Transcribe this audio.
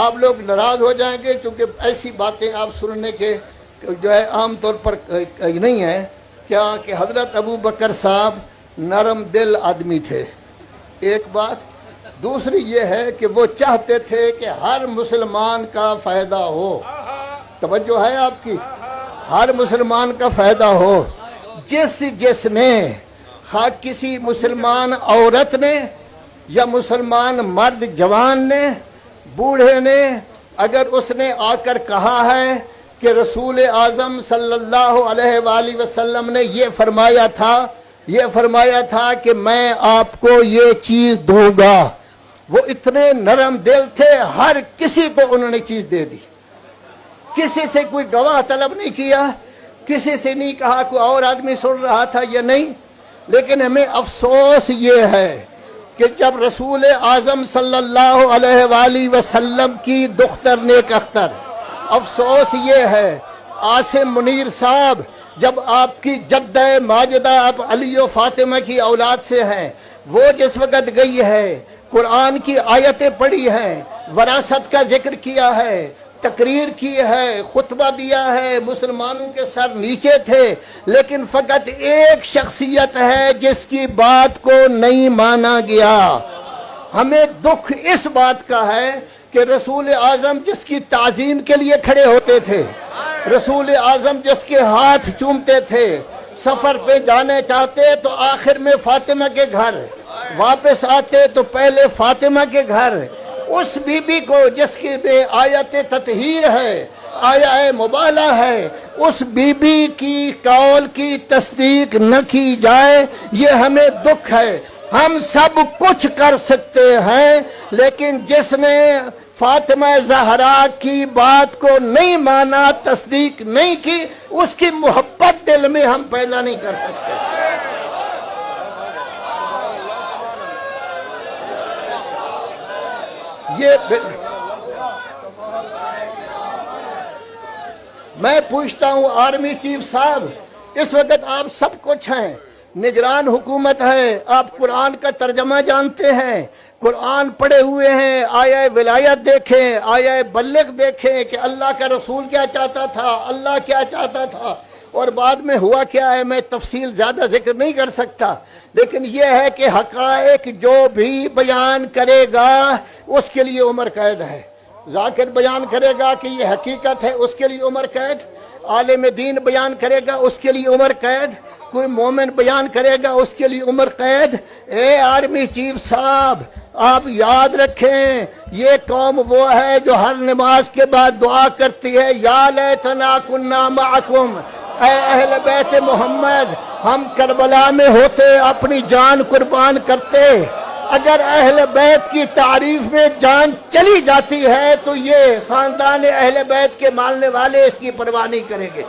آپ لوگ ناراض ہو جائیں گے کیونکہ ایسی باتیں آپ سننے کے جو ہے عام طور پر نہیں ہیں کیا کہ حضرت ابو بکر صاحب نرم دل آدمی تھے، ایک بات۔ دوسری یہ ہے کہ وہ چاہتے تھے کہ ہر مسلمان کا فائدہ ہو، توجہ ہے آپ کی، ہر مسلمان کا فائدہ ہو۔ جس نے خواہ کسی مسلمان عورت نے یا مسلمان مرد جوان نے، بوڑھے نے، اگر اس نے آ کر کہا ہے کہ رسول اعظم صلی اللہ علیہ وآلہ وسلم نے یہ فرمایا تھا کہ میں آپ کو یہ چیز دوں گا، وہ اتنے نرم دل تھے، ہر کسی کو انہوں نے چیز دے دی، کسی سے کوئی گواہ طلب نہیں کیا، کسی سے نہیں کہا کوئی اور آدمی سن رہا تھا یا نہیں۔ لیکن ہمیں افسوس یہ ہے کہ جب رسول اعظم صلی اللہ علیہ وآلہ وسلم کی دختر نیک اختر، افسوس یہ ہے عاصم منیر صاحب، جب آپ کی جدہ ماجدہ آپ علی و فاطمہ کی اولاد سے ہیں، وہ جس وقت گئی ہے، قرآن کی آیتیں پڑھی ہیں، وراثت کا ذکر کیا ہے، تقریر کی ہے، خطبہ دیا ہے، مسلمانوں کے سر نیچے تھے، لیکن فقط ایک شخصیت ہے جس کی بات کو نہیں مانا گیا۔ ہمیں دکھ اس بات کا ہے کہ رسول اعظم جس کی تعظیم کے لیے کھڑے ہوتے تھے، رسول اعظم جس کے ہاتھ چومتے تھے، سفر پہ جانے چاہتے تو آخر میں فاطمہ کے گھر، واپس آتے تو پہلے فاطمہ کے گھر، اس بی بی کو جس کی بے آیت تطہیر ہے، آیت مبالہ ہے، اس بی بی کی قول کی تصدیق نہ کی جائے، یہ ہمیں دکھ ہے۔ ہم سب کچھ کر سکتے ہیں، لیکن جس نے فاطمہ زہرا کی بات کو نہیں مانا، تصدیق نہیں کی، اس کی محبت دل میں ہم پیدا نہیں کر سکتے۔ میں پوچھتا ہوں آرمی چیف صاحب، اس وقت آپ سب کچھ ہیں، نگران حکومت ہے، آپ قرآن کا ترجمہ جانتے ہیں، قرآن پڑھے ہوئے ہیں، آیہ ولایت دیکھیں، آیہ بلغ دیکھیں کہ اللہ کا رسول کیا چاہتا تھا، اللہ کیا چاہتا تھا، اور بعد میں ہوا کیا ہے میں تفصیل زیادہ ذکر نہیں کر سکتا، لیکن یہ ہے کہ حقائق جو بھی بیان کرے گا اس کے لیے عمر قید ہے۔ ذاکر بیان کرے گا کہ یہ حقیقت ہے، اس کے لیے عمر قید، عالم دین بیان کرے گا اس کے لیے عمر قید، کوئی مومن بیان کرے گا اس کے لیے عمر قید۔ اے آرمی چیف صاحب، آپ یاد رکھیں یہ قوم وہ ہے جو ہر نماز کے بعد دعا کرتی ہے، یا لیتنا کنا معکم، اے اہل بیت محمد ہم کربلا میں ہوتے، اپنی جان قربان کرتے۔ اگر اہل بیت کی تعریف میں جان چلی جاتی ہے تو یہ خاندان اہل بیت کے ماننے والے اس کی پرواہ نہیں کریں گے۔